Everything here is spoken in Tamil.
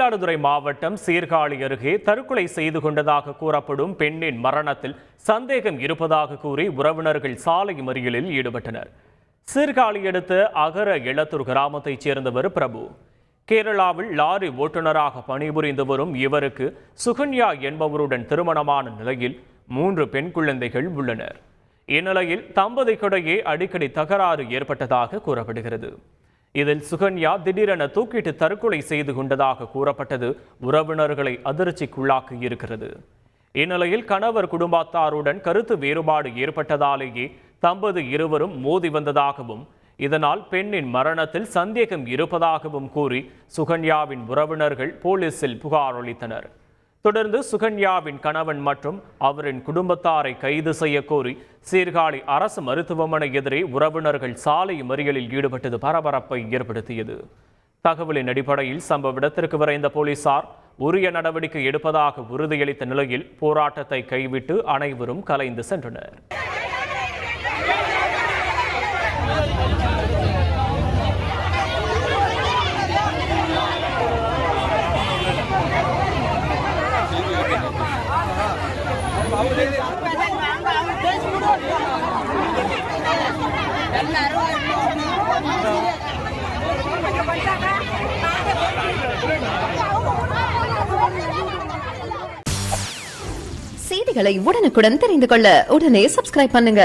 மயிலாடுதுறை மாவட்டம் சீர்காழி அருகே தற்கொலை செய்து கொண்டதாக கூறப்படும் பெண்ணின் மரணத்தில் சந்தேகம் இருப்பதாக கூறி உறவினர்கள் சாலை மறியலில் ஈடுபட்டனர். சீர்காழி அடுத்த அகர எளத்தூர் கிராமத்தைச் சேர்ந்தவர் பிரபு. கேரளாவில் லாரி ஓட்டுநராக பணிபுரிந்து வரும் இவருக்கு சுகன்யா என்பவருடன் திருமணமான நிலையில் 3 பெண் குழந்தைகள் உள்ளனர். இந்நிலையில் தம்பதிக்கிடையே அடிக்கடி தகராறு ஏற்பட்டதாக கூறப்படுகிறது. இதில் சுகன்யா திடீரென தூக்கிட்டு தற்கொலை செய்து கொண்டதாக கூறப்பட்டது உறவினர்களை அதிர்ச்சிக்குள்ளாக்கி இருக்கிறது. இந்நிலையில் கணவர் குடும்பத்தாருடன் கருத்து வேறுபாடு ஏற்பட்டதாலேயே தம்பதி இருவரும் மோதி வந்ததாகவும் இதனால் பெண்ணின் மரணத்தில் சந்தேகம் இருப்பதாகவும் கூறி சுகன்யாவின் உறவினர்கள் போலீசில் புகார் அளித்தனர். தொடர்ந்து சுகன்யாவின் கணவன் மற்றும் அவரின் குடும்பத்தாரை கைது செய்ய கோரி சீர்காழி அரசு மருத்துவமனை எதிரே உறவினர்கள் சாலை மறியலில் ஈடுபட்டது பரபரப்பை ஏற்படுத்தியது. தகவலின் அடிப்படையில் சம்பவ இடத்திற்கு விரைந்த போலீசார் உரிய நடவடிக்கை எடுப்பதாக உறுதியளித்த நிலையில் போராட்டத்தை கைவிட்டு அனைவரும் கலைந்து சென்றனர். செய்திகளை உடனுக்குடன் தெரிந்து கொள்ள உடனே சப்ஸ்கிரைப் பண்ணுங்க.